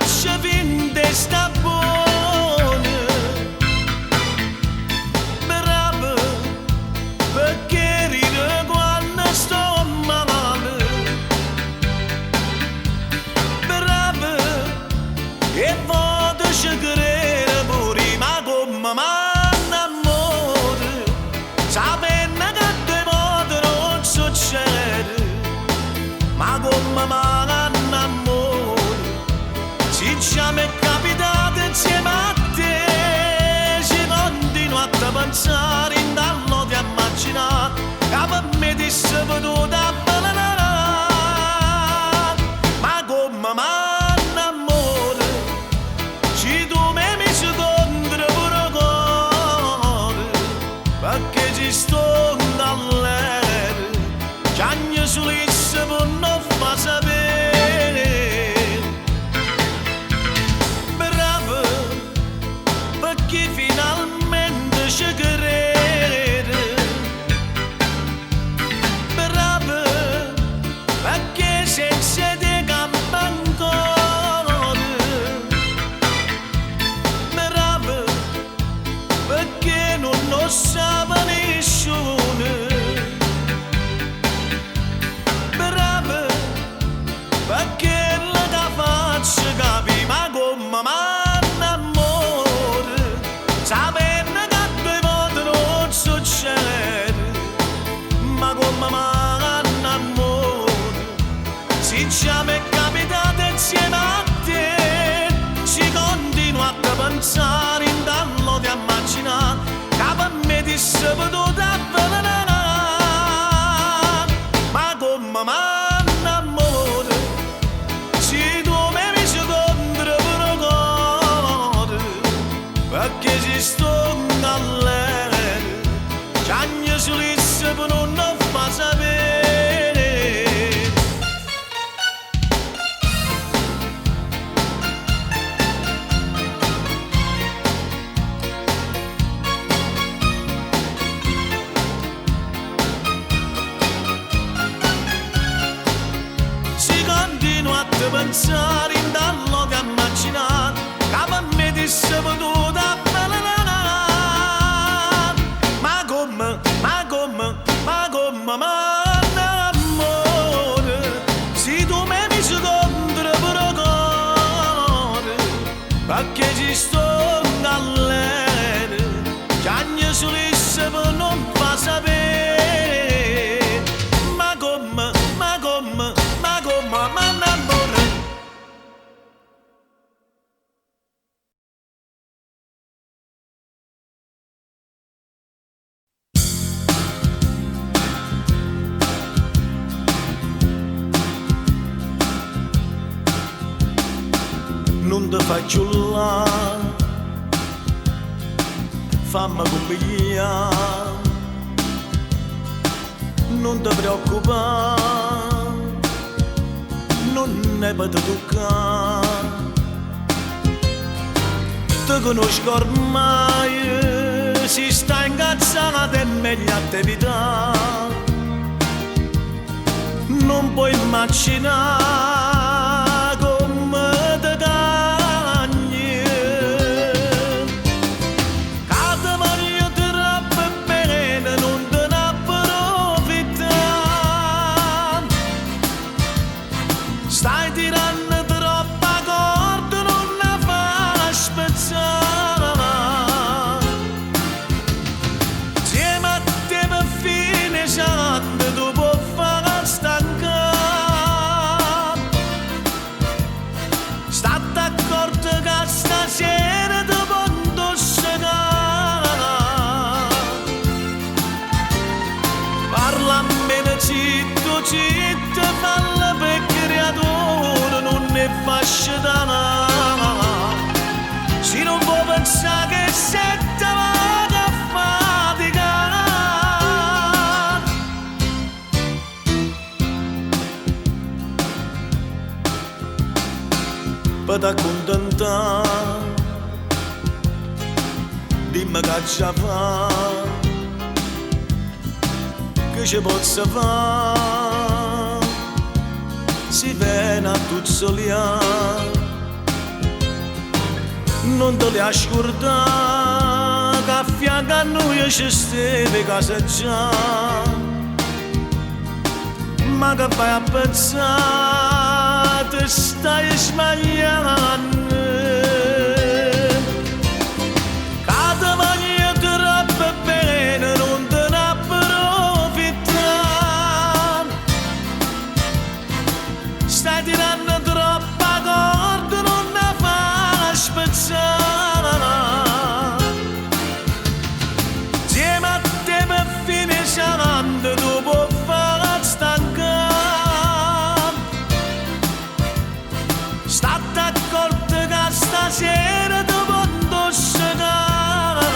lascia vinde sta buona, brava, perché ride quando sto male, brava, e vado a credere pure, ma come m'annamore, sapendo che due volte non succede, ma come m'annamore, se già mi è capitato insieme a te, ci continuo a pensare in dallo di immaginare, che per me ti sei venuta a balare, ma come m'annamore, se tu mi secondo pure cuore, perché ci sto dall'aereo, che ogni solisse per non fa sapere, brava, perché finalmente ci crede, brava, perché senza te campa ancora, brava, perché non lo sa nessuno, brava, perché la faccio capire, ma come m'annamore, sapendo che due volte non succede, ma come m'annamore, se già mi è capitato insieme a te, ci continuo a pensare in dallo di immaginare, che per me ti sei venuta a avvelenare, ma come m'annamore, se tu mi secondo pure cuore, perché ci sto dall'aereo, che ogni solisse per non fa sapere. Si continua a pensare in dallo di immaginare, che per me ti sei venuta a avvelenare, ma come m'annamore, se tu mi secondo pure cuore, perché ci sto dall'aereo, che ogni solisse per non fa sapere, ma come m'annamore. Non ti faccio là, fammi compagnia, non ti preoccupare, non ne posso toccare, ti conosco ormai, si sta incazzata e meglio a te evitare, non puoi immaginare come ti cagni, che ti voglio troppo bene, non te ne approfittare, stai tirando troppa corda, non ne fa spezzare, insieme a te per fine santo tu puoi fare stancare, state accorto che stasera ti posso segare, parla a me zitto, falla per creatura, non ne faccio danare, se non può pensare che se te vado a faticare, per t'accontentare, dimmi che già fa, che ci posso fare, si viene a tuzzoliare, non te li ascolta, che a fianco a noi ci steve caseggiare. Ma che vai a pensare, ti stai sbagliando. Che ti voglio troppo bene, non te ne approfittare. Stai tirando troppa corda, non ne fa spezzare. Insieme a te per fine sarando, tu puoi fare stanca. State accorti che stasera ti posso segare.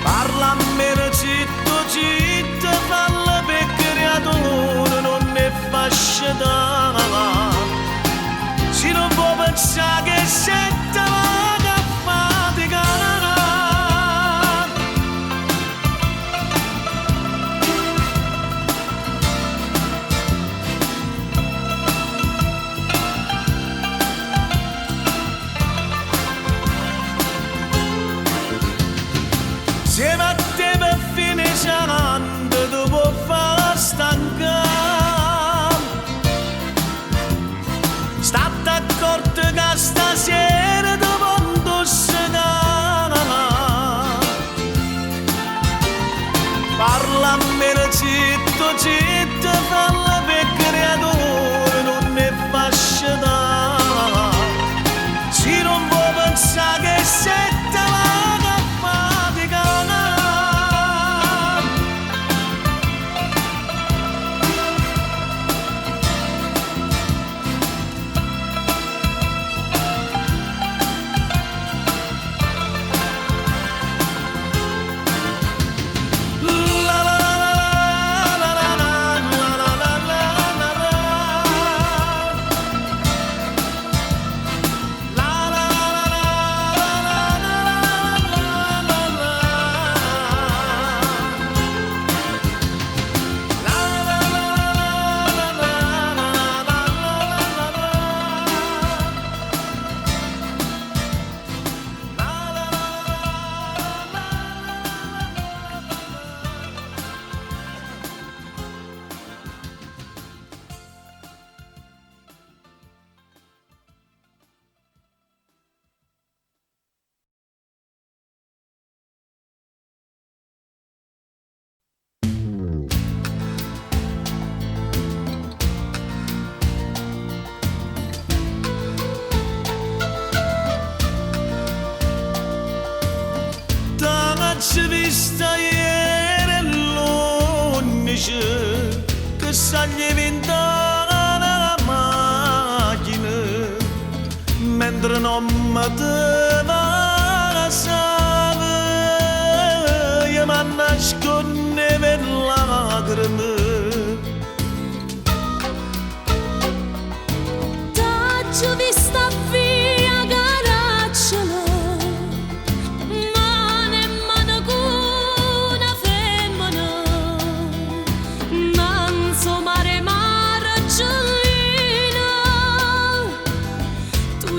Parla a me zitto, zitto, falla per creatura, non ne faccia dare. Se non può pensare che sei te vado a faticare. Insieme a te per fine sarando, tu puoi fare stanca. State accorti che stasera ti posso segare. Parla a me zitto, zitto, falla per creatura, non ne faccia dare. Se non vuoi pensare che sei te vado a faticare. T'ho vista ieri l'11 che sali inventare la macchina mentre non mi te passava io mi nasconde per lacrime. T'ho vista via Caracciolo.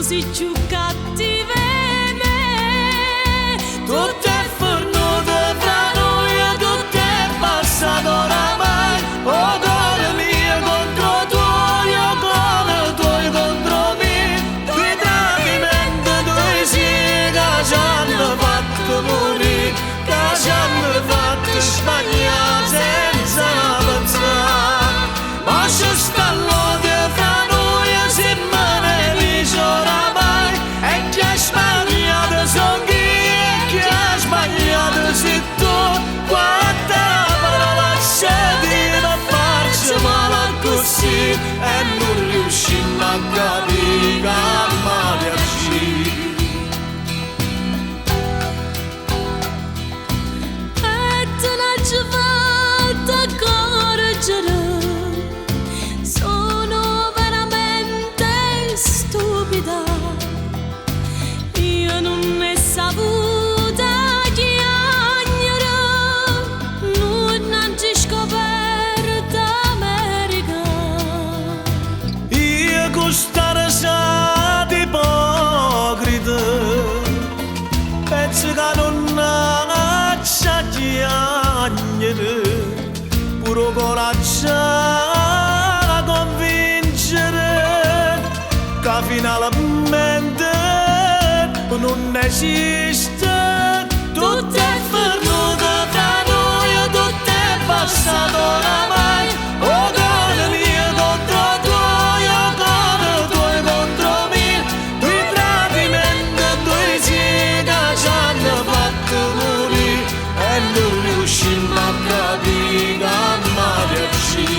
Si più cattive me, Tutto è fornuto fra noi e tutto è passato oramai. Oh cuore mio contro tuo, cuore tuo contro me. Due tradimenti, due sì che ci hanno fatto morire, che ci hanno fatto sbagliare senza pensare. Ma ci sta l'odio fra noi e si me ne dice oramai. E chi ha sbagliato son chi e chi ha sbagliato sei tu. Quanta parola c'è di non farci male così e non riusciamo a capire che male agire. e te l'ho fatta correggere. Sono veramente stupida. Io non ne saputa chiagnere, non ci scoperta America. Io costare sa che finalmente non esiste. Tutto è venuto fra noi, tutto è passato oramai. Oh cuore mio contro tuo, cuore tuo contro me. Due tradimenti, due sì che ci hanno fatto morire e non riusciamo a capire che amare ci.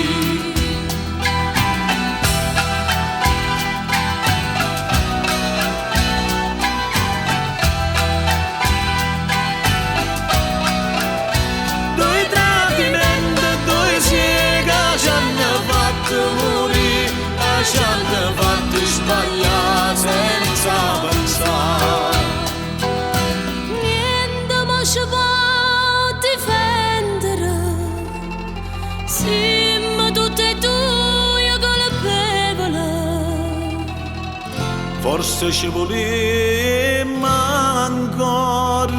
Ci hanno fatto sbagliare senza pensare. Niente mi ci può difendere. Siamo tutte e due colpevoli. Forse ci volemmo ancora,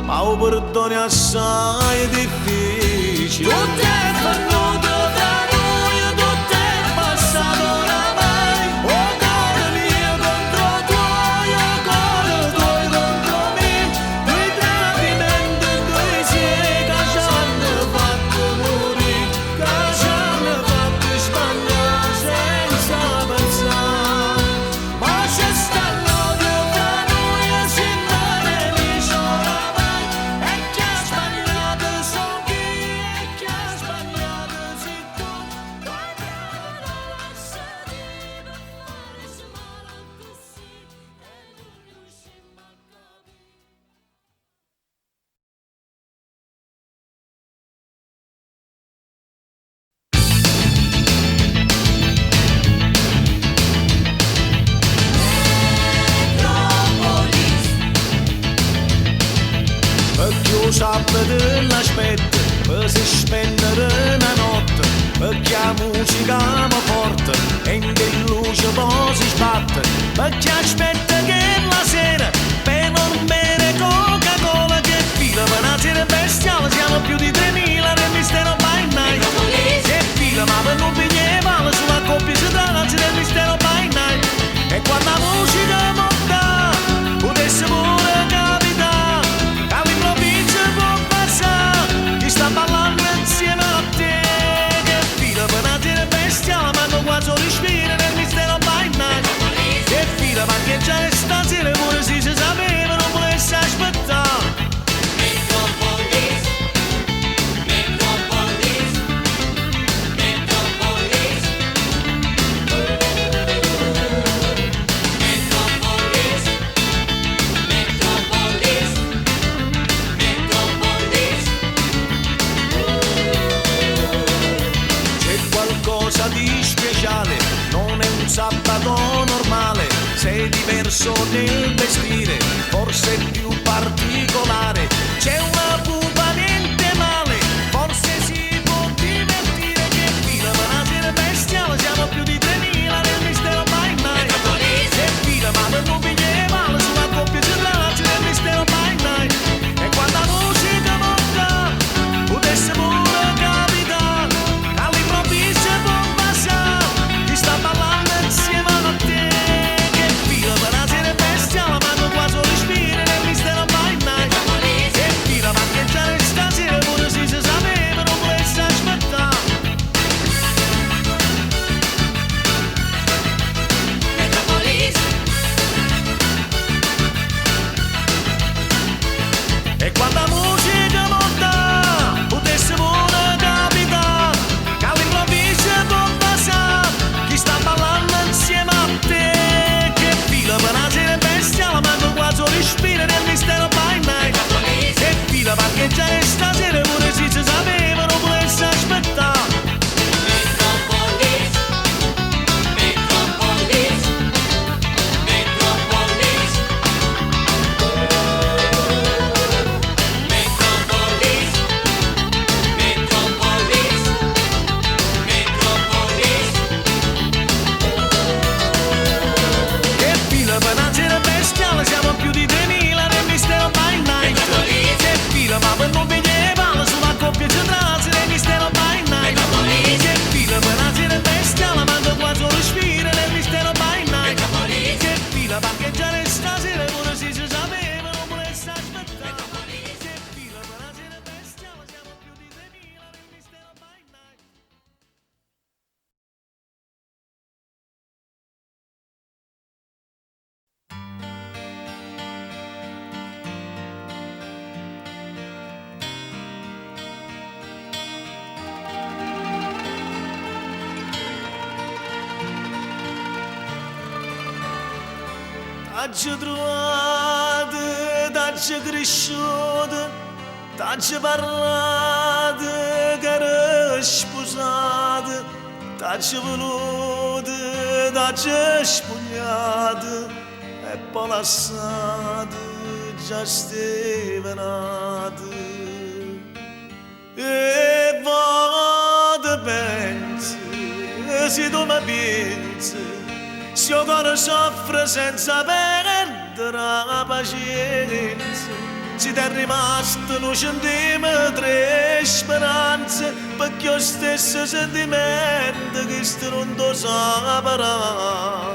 ma il perdono è assai difficile. Tutto è venuto fra noi, tutto è passato oramai. Oh cuore mio contro tuo, cuore tuo contro me. Due tradimenti, due sì che ci hanno fatto morire, che ci hanno fatto sbagliare senza pensare. Ma c'è sta l'odio fra noi e si nemici oramai. E chi ha sbagliato sono chi, e chi ha sbagliato sei tu. Puoi lasciare per fare smara così e non riusciamo a capire. Perché sabato l'aspetta, per si spendere una notte, perché la musica mi porta e in che luce poi si sbatte, perché aspetta che la sera per non bere Coca-Cola che fila per una sera bestiale, siamo più di 3000 nel mistero by night. Che fila ma per non pigliare male sulla coppia si tratta del mistero by night. E quando la musica monta potesse pure capitare che all'improvviso può passare chi sta ballando insieme a te. Che fila per una sera bestiale ma non quasi respira nel mistero by night. Che fila ma che già stasera pure si sapeva non volesse aspettare. C'è qualcosa di speciale, non è un sabato normale, sei diverso nel vestire, forse è più particolare. C'è una pupa niente male, forse si può divertire. Che fila per una sera bestiale, siamo più di 3000 nel mistero by night. Che fila ma per non pigliare male sulla coppia si tratta del mistero by night. E quando la musica monta potesse pure capitare che all'improvviso può passare chi sta ballando insieme a te. Che fila per una sera bestiale ma non quasi respira nel mistero t'hai trovato, t'hai cresciuto, t'hai parlato, che eri sposato, t'hai voluto, t'hai spugnato e poi lasciato, già stevenato. E vado pensi, se tu mi pensi, se io cuore soffre senza perdere la pazienza, se ti è rimasto un centimetro di speranza, perché io stesso sentimento che sto non lo saprà.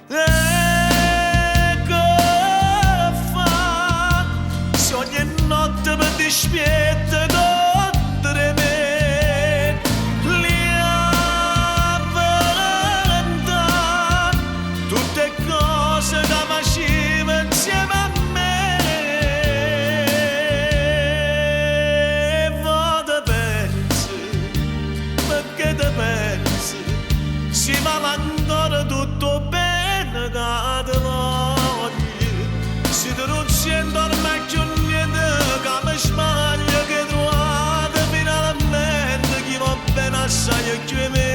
E che fa, se ogni notte mi dispietta contro me, li avventa tutte cose che facevo insieme a me. Vado pensi, perché te pensi, si va ancora tutto bene che te voglio, se tu non senti ormai più niente che mi sbaglia, che trovate finalmente chi va bene assai più di me.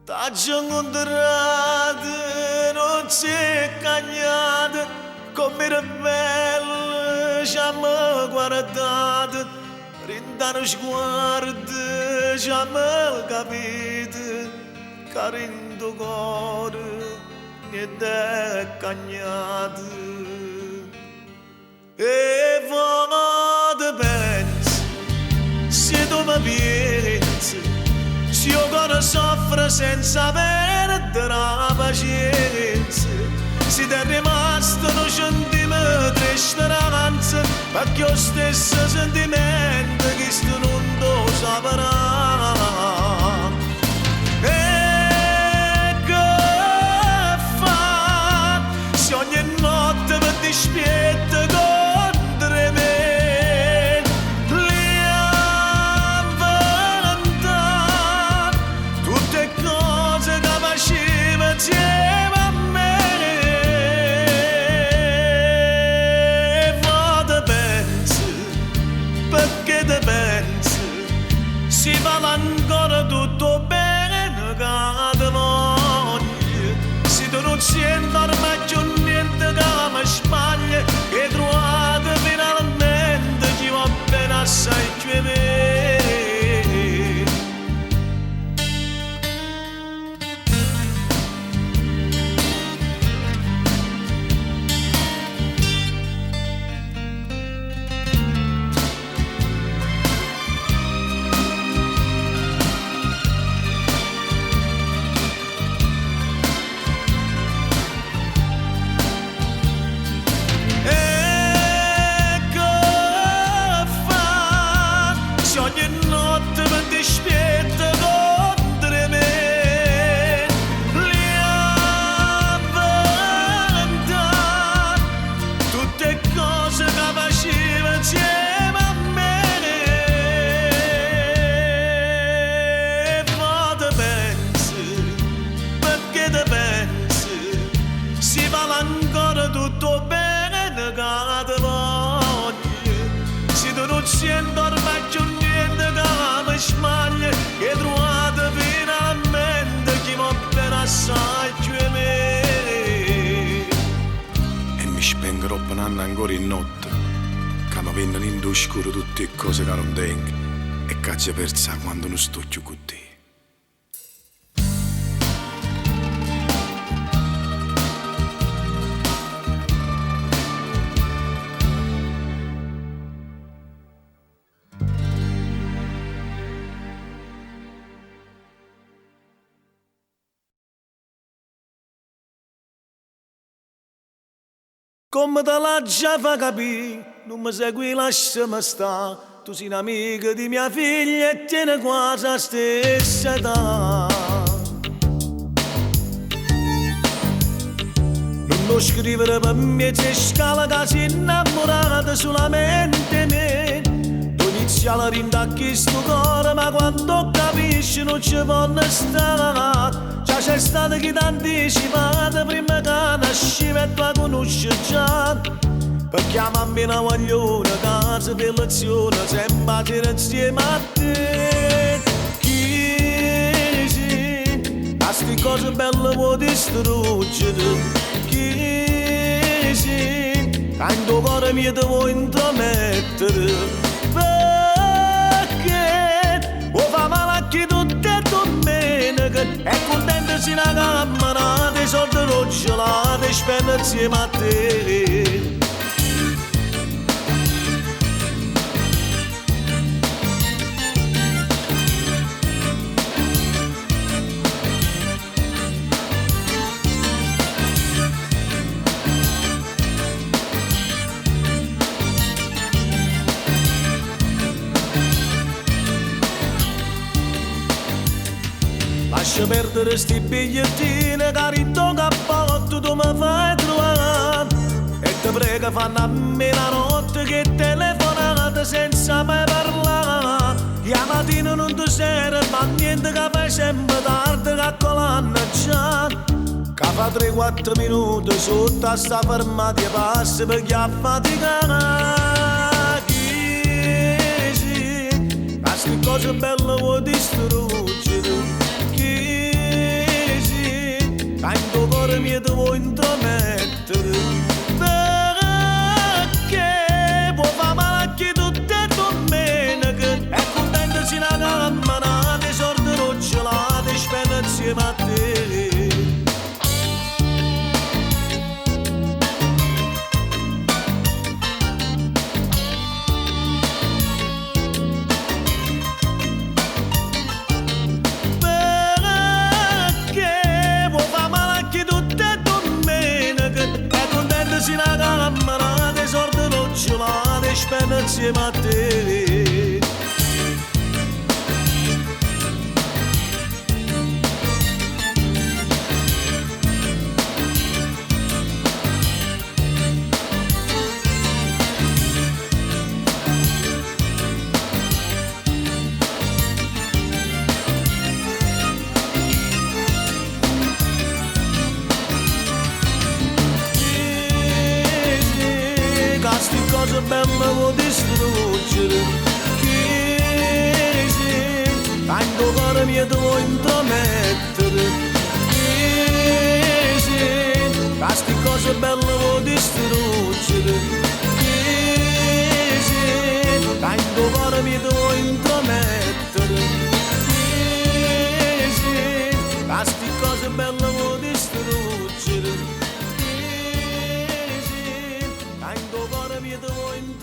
T'hai incontrato, non si è cagnato, come era bello, ci abbiamo guardato, rindano sguardo, ci abbiamo capito, che in tuo cuore niente è cagnato. E vado pensi, se tu mi pensi, se io cuore soffre senza perdere la pazienza, se ti è rimasto un centimetro di speranza, perché io stesso sentimento che sto non lo saprà. E che fa, se ogni notte mi dispietta contro me, li avventa tutte cose che facevo insieme a me. Vado pensi, perché te pensi, si va ancora tutto bene che te voglio, se tu non senti ormai più niente che mi sbaglia, che trovate finalmente chi va bene assai più di me. E che fa, se ogni notte mi dispietta contro me, li avventa tutte cose che facevo insieme a me. Vado pensi, perché te pensi, si va ancora tutto bene che te voglio, se tu non senti ormai più niente che mi sbaglia, che trovate finalmente chi va bene assai più di me. E mi spengo robanando ancora in notte, che mi vengono in oscuro tutte le cose che non tengo e che ci persa quando non sto più con te. Come te la già fa capire, non mi segui, lasciami sta. Tu sei un'amica di mia figlia e tieni quasi la stessa età. Non lo scrivere per me, c'è scala che si è innamorata solamente me. Tu iniziali a rindacchi sto cuore, ma quando capisci amici non ci vanno stare. Già c'è stato chi ti anticipato prima che nasciva e tu la conosci già. Perché a mammina vogliono casa per lezione sempre c'era insieme a te. Chi sì, a sti cose belle vuoi distruggere. Chi sì, quando cuore mio ti vuoi intromettere. Perché vuoi fare male a chi tutte e domeniche e contento si una camminata i soldi roggelati spende insieme a te. Lascia perdere sti bigliettini carino cappotto tu mi fai trovare. E ti prego fanno a me la notte che telefonate senza mai parlare. E la mattina non ti serve ma niente che fai sempre tardi che colonna già. Che fa 3-4 minuti sotto a sta fermata e passi per chi ha faticato. Chi sì, a sti cose belle vuoi distruggere. Quando cuore mio ti vuoi intromettere. Perché vuoi fare male a chi tutte e domeniche e contento si una camminata i soldi roggelati spende insieme a te. Si una camminata i soldi roggelati spende insieme a te. Sti cose belle vuoi distruggere. Chi sì, quando cuore mio ti vuoi intromettere. Chi sì, sti cose belle vuoi distruggere. Chi sì, quando cuore mio ti vuoi intromettere. Chi sì, sti cose belle vuoi distruggere. Quando cuore mio ti vuoi intromettere.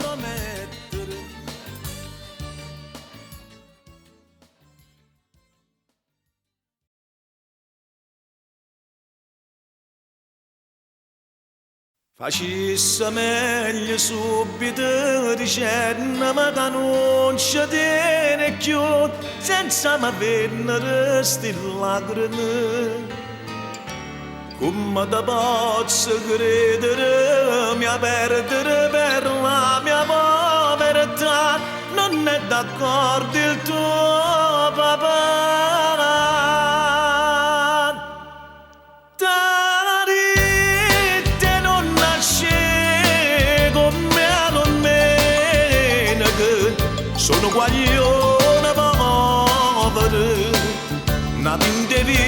Facesse meglio subito dicendami che non ci tiene più senza mi venire sti lacrime. Come ti posso credere, mi perdere per la mia povertà, non è d'accordo il tuo papà. Tarite non nasce come almeno, sono guaglione povero, nato in devi.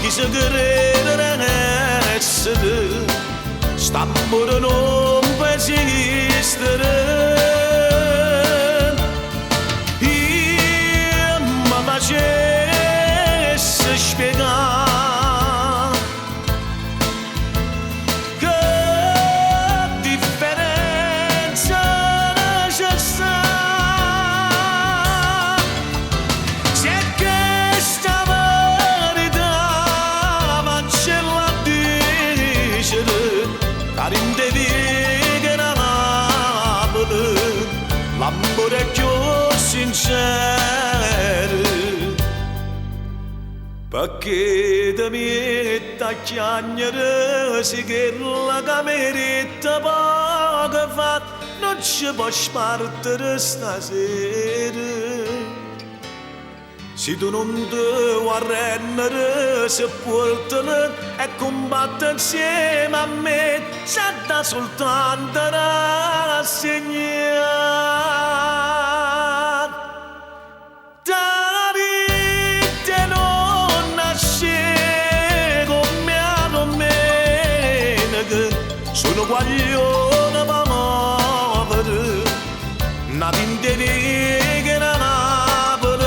Chi si crede essere sta pure non può esistere. Io mi facesse spiegare che differenza c'è sta. Se è che sta l'amore è più sincero. Perché da mietta chiagnere si che la cameretta poco fa non ci può spartere stasera. Se tu non ti vuoi rendere se portano e combatte insieme a me c'è da soltanto rassegnare. Da vita non nasce come a domenica, sono guaglione povero, nato in dedica da Napoli.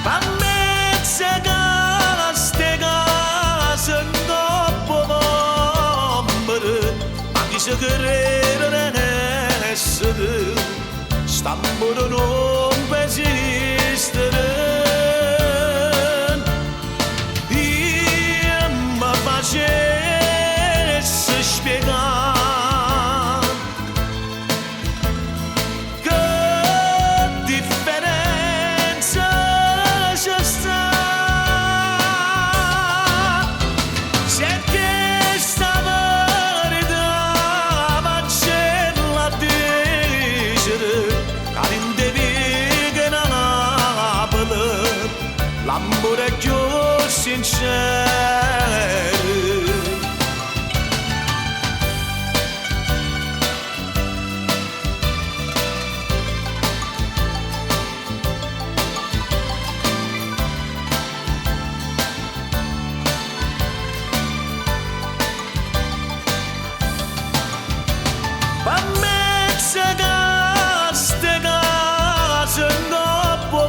Ma mezza ste case in coppa pombere, ma chi si crede essere, stambolo non può esistere. Io mi facessi spiegare che differenza c'è sta. Se questa verità facella dicere l'amore più sincero. Per me ste case in coppa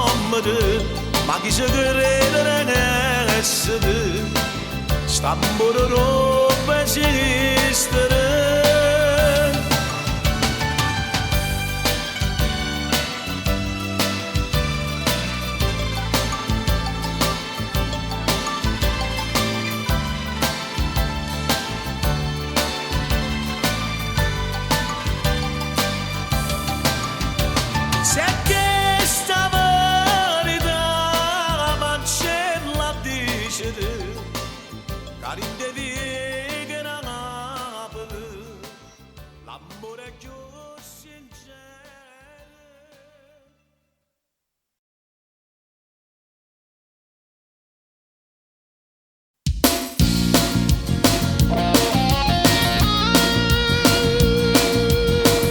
pombere, ma chi si crede essere, stambolo non può esistere. Se questa verità facella dicere, cari devi a Napoli, l'amore più sincero.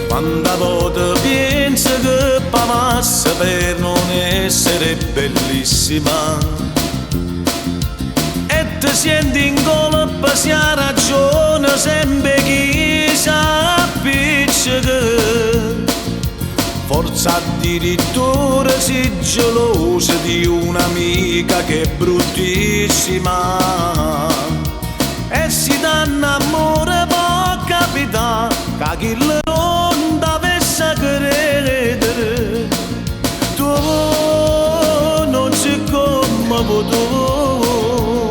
Quanta volta penso che passa per non essere bellissima e ti senti in colpa se ha ragione sempre chi sa appiccica. Forse addirittura si gelosa di un'amica che è bruttissima e si danno amore può capitare che chi non dovesse credere. Tu non sei come tu,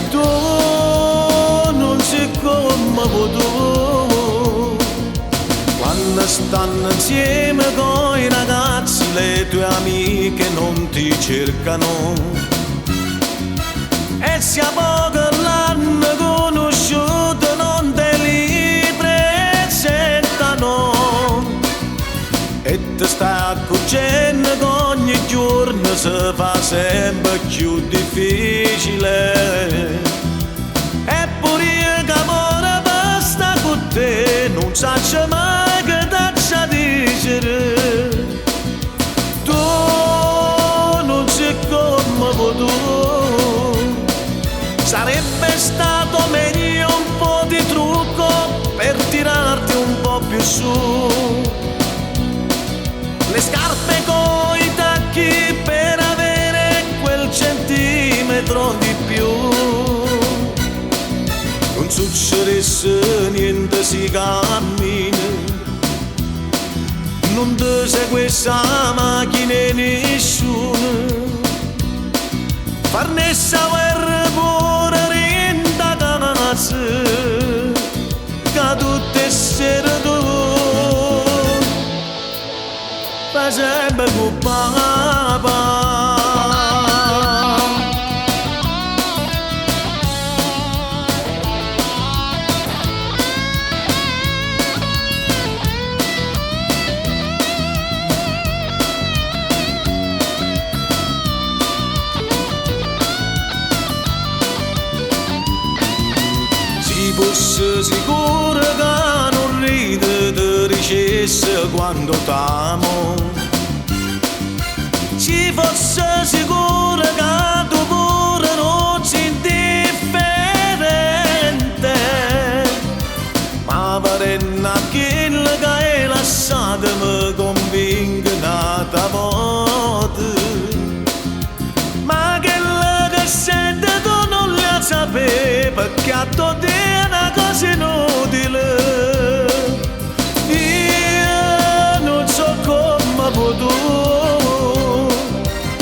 tu non sei come tu. Quando stanno insieme con i ragazzi le tue amiche non ti cercano e se a poco l'hanno conosciuto non te li presentano e ti stai accorgendo che ogni giorno si fa sempre più difficile. Eppure io che amore per sta con te non saccio mai che t'accia dicere. Tu non sei come tu. Sarebbe stato meglio un po' di trucco per tirarti un po' più su, le scarpe coi tacchi per avere quel centimetro di più. Non succedesse niente si cammina, non ti segue sta macchina e nessuno. Farne sta guerra pure rinda casa, che tutte sere tu fai sempre con papà. quando t'amo. Ci fosse sicuro che tu pure non sei indifferente, ma parenna quello che hai lasciato mi convince un'altra volta. Ma quello che senti tu non la sapevi, perché a te è una cosa inutile. Io non so come potuto.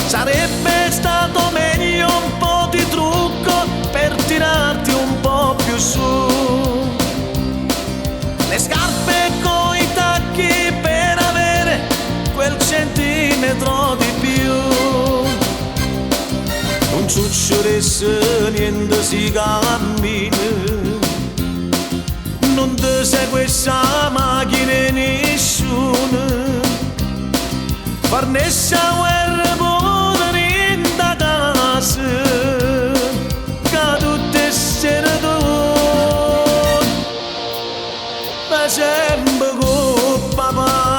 Sarebbe stato meglio un po' di trucco per tirarti un po' più su. Le scarpe con i tacchi per avere quel centimetro di più. Non succedesse niente, si cammina. Non ti segue questa macchina nessuno. Farnessa guerra pure in da casa, che tutte sere tu ma sempre con papà.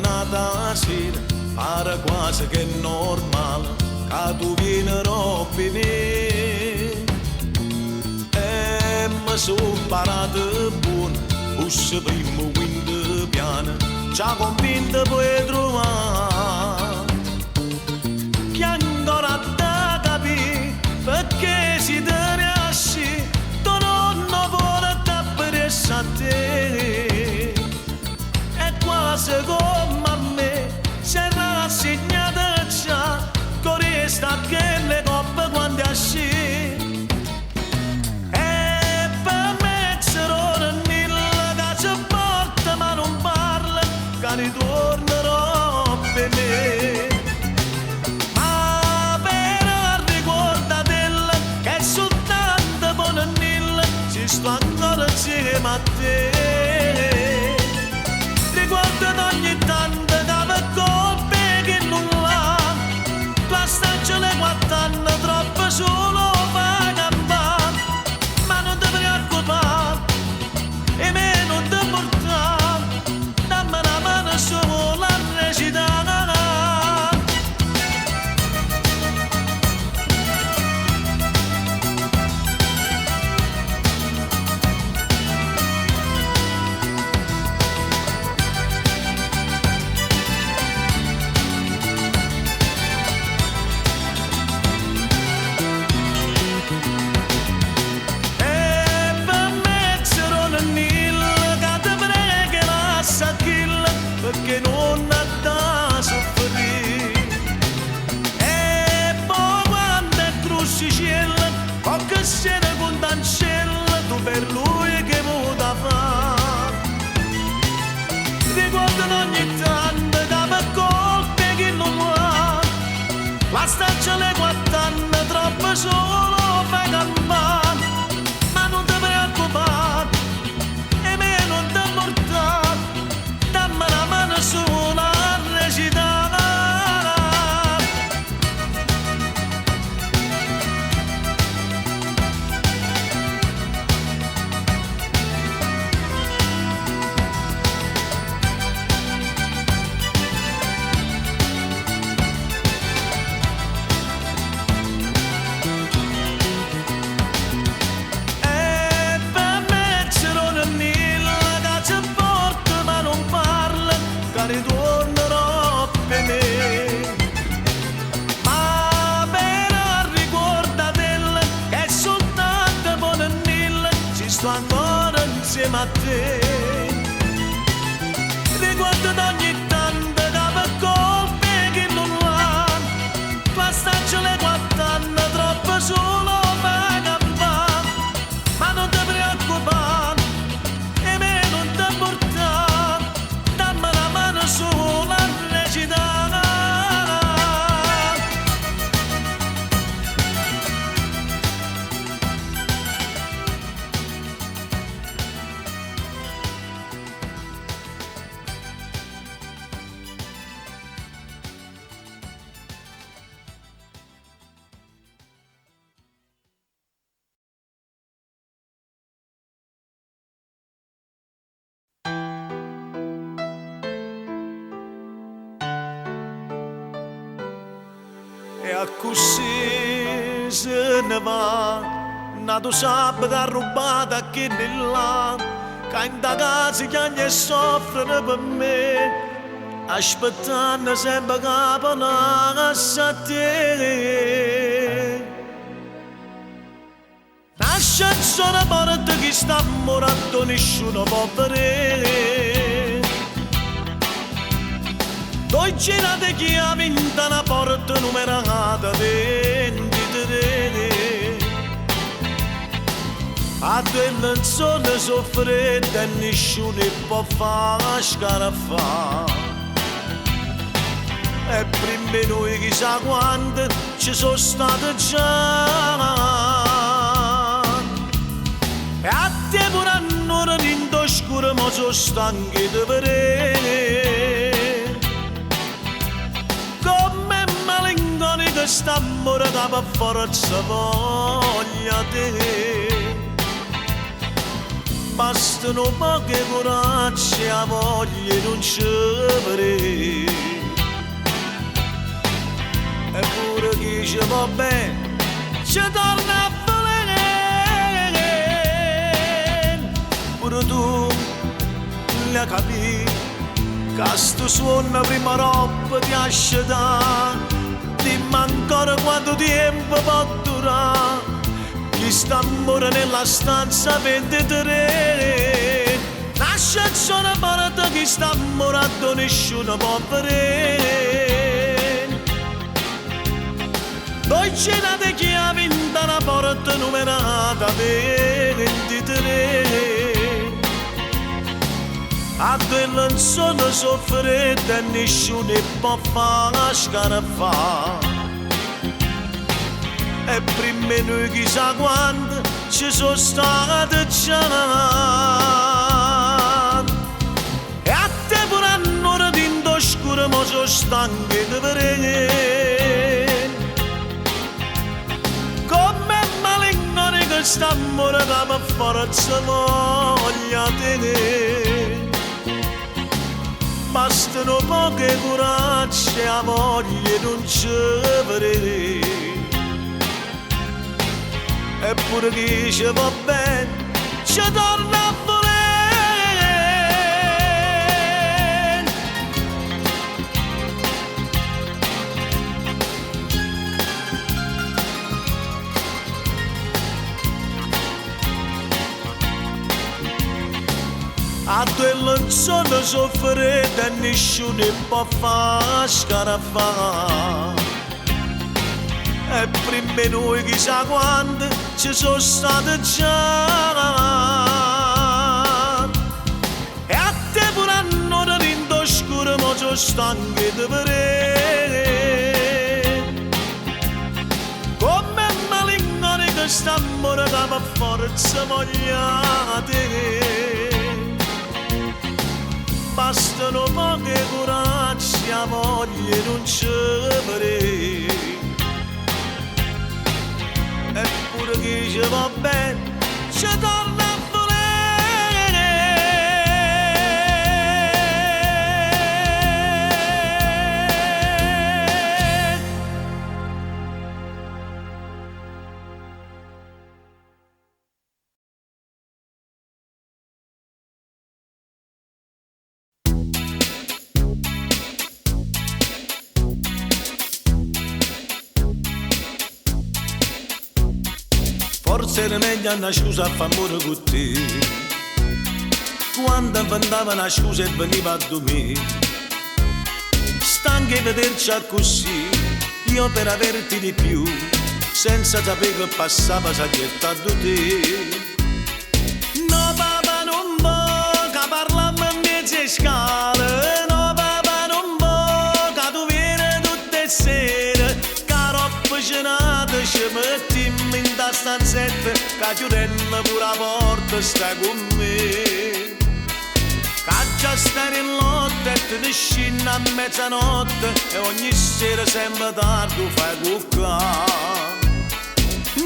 Nata sera, pare quasi che è normale che tu vieni rompere me. E mi sono imparato buono, uscì primo, quinto piano, ci ha convinto poi trovare. Che ancora da capire, perché si te riesci, tu non vuoi tappare a te. È quasi come a me, sei rassegnata già, con resta che le coppe quando esci. E per me c'era mille che ci porta ma non parla, che ritornerò per me. Ma per ricordatela che è soltanto buona nilla, ci sto ancora insieme a te. Riguarda ogni tanto che per colpe che non l'ha, tua stagione 4 anni troppo solo fa campare. Ma non ti preoccupare, e me non ti portare, dammi una mano solo a recitare. Perché non ha da soffrire. E poi quando è cruscicella, poche sera con d'ancella, tu per lui che vuoi fare. Ricordano ogni tanto che per colpe che non ha, la stagione 4 anni troppo solo fa campare. Ma non ti preoccupare, e me non ti portare, dammi una mano solo a recitare. E per me c'era un Nilo che ci porta ma non parla, che ritornerò per me. Ma per ricordatela che è soltanto buona Nilo, ci sto ancora insieme a te. Riguarda ogni tanto che per colpe che non l'ha, tua stagione 4 anni troppo solo fa E così se ne va, nato sabato rubata che là, che in da casa chiagna e soffrono per me, aspettando sempre che passa a te. Nasce solo porta che sta morendo, nessuno può vedere. Doi girate che ha vinto una porta numerata 23. A quella zona soffretta e nessuno può fare scaraffa. E prima noi chissà quando ci sono state già. E a te pure un'ora in oscuro ma sono stanchi di vedere. Come malinconica sta amore che per forza voglia te. Bastano poche coraggio e voglia non ci vedere. Eppure chi ci va bene ci torna a volere. Pure tu le capi che sto suono prima roba ti asceta. Dimmi ancora quanto tempo può durare. Chi sta amore nella stanza 23. Nasce solo porta chi sta morendo nessuno può vedere. Poi c'erate chi ha vinto una porta numerata 23. A quella sono soffretta e nessuno può fare scaraffa. E prima noi chissà quando ci sono state già. E a te pure un'ora di oscuro ma sono stanchi di vedere. Come malinconica sta amore che per forza voglia te. Bastano poche coraggio e voglia non ci vedere. Eppure chi ci va bene ci torna a volere. A quella zona soffretta e nessuno può fare scaraffa. E prima noi chissà quando ci sono state già. E a te pure un'ora in oscuro ma sono stanchi di vedere. Come malinconica sta amore che per forza voglia te. Bastano poche coraggio e voglia non ci vedere. Eppure chi ci va bene ci torna a volere. Forse era meglio una scusa a fare amore con te. Quando inventava una scusa e veniva a dormire. Stanchi di vederci così, io per averti di più, senza sapere che passava saglietta di te. No papà non vuoi che parliamo in mezzo scale. No papà non vuoi che tu vieni tutte le sere. Che roba cenata ci mettiamo in da stanzetta, che chiudendo pure la porta stai con me. Che già stai in lotta e ti scindi a mezzanotte e ogni sera sempre tardi fai cuccare.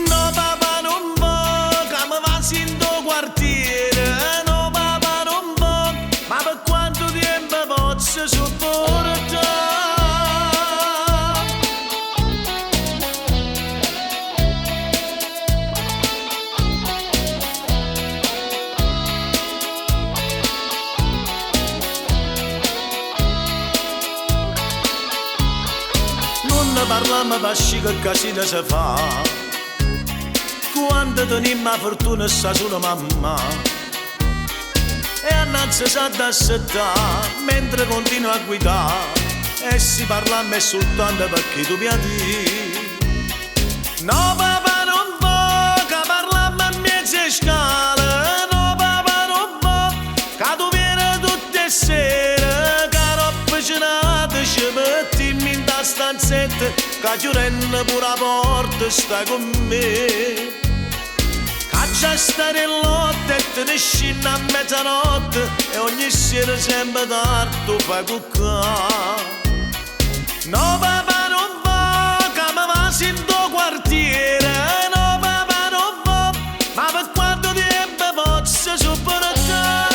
No papà non vuoi che mi va in tuo quartiere. No papà non vuoi, ma per quanto tempo posso sopportare? parliamo pasci che casino si fa, quando tenim la fortuna sta solo mamma, e annanzi sa da assettare mentre continua a guidare, e si parla me soltanto perché tu mi di. No papà non può, che parliamo a mezze scale, no papà non può, che tu vieni tutte le sere, che roba cenata ci mettiamo in da stanzetta, che chiudendo pure la porta stai con me. Già stare in lotta e te ne scende a mezzanotte, e ogni sera sempre tardi fai cuccare. No papà non va, che mi va in tuo quartiere, no papà non va, ma per quanto tempo posso sopportare?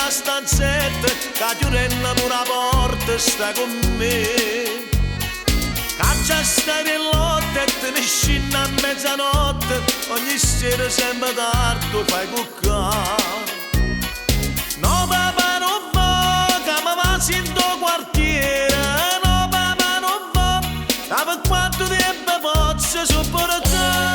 Stanzetta, che chiudendo pure la porta sta con me, che già stai in lotta e te ne scende a mezzanotte, ogni sera sempre tardi fai cuccare. No papà non va, che mi va in tuo quartiere, no papà non va, ma per quanto tempo posso sopportare?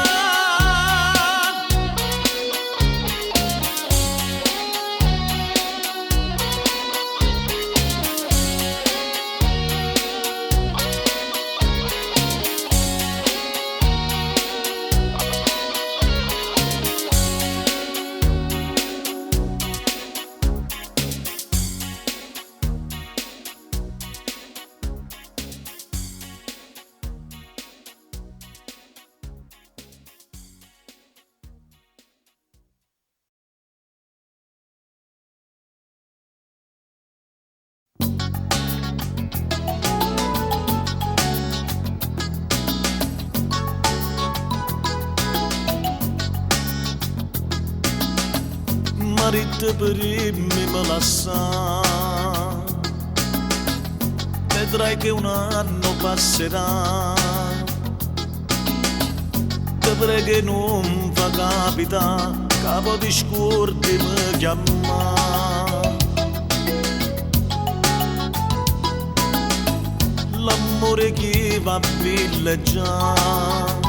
Marito per me la sa, vedrai che un anno passerà, te prego non fa capita, capo di scordi mi chiama. L'amore che va a villeggiare,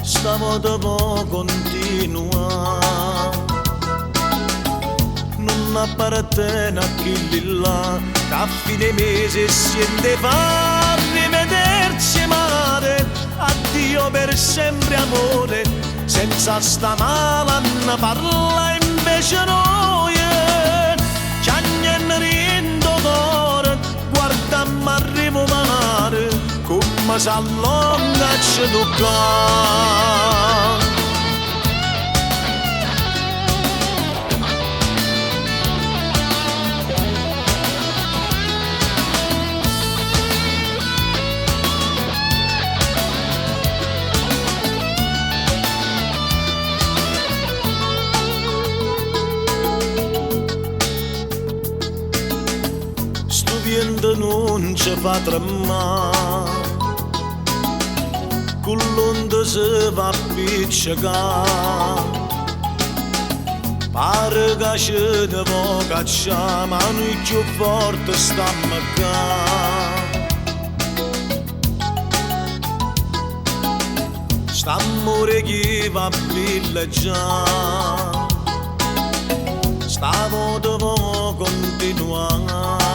stavolta può continuare, non appartiene a chi là, che a fine mese siete fa rivederci male, addio per sempre amore, senza sta male ne parla invece noi, chiagnano riendo d'oro, guardammo arrivo mare, come s'allonga ci tocca. Non ci fa tremare, con l'onda si va a piccicare, pare che ce ne può cacciare, ma noi più forte stiamo qua. St'amore che va a villeggiare, stavo devo continuare,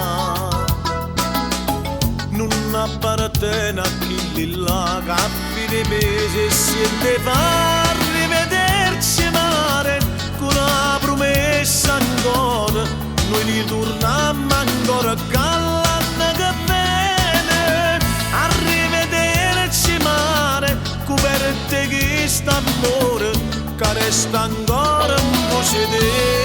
non appartiene a chi là, che a fine mese siete fa rivederci mare, con una promessa ancora, noi ritorniamo ancora l'anno che viene, a rivederci mare, coperte che st'amore, che resta ancora un po' sedere.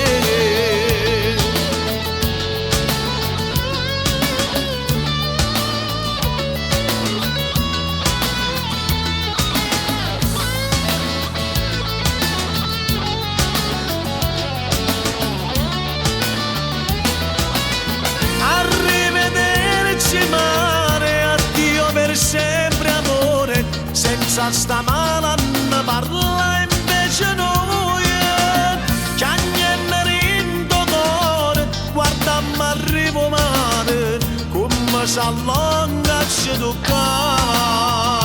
sa sta male ne parla invece noi che niente in tuo cuore guardammo arrivo male come s'allunga ci toccava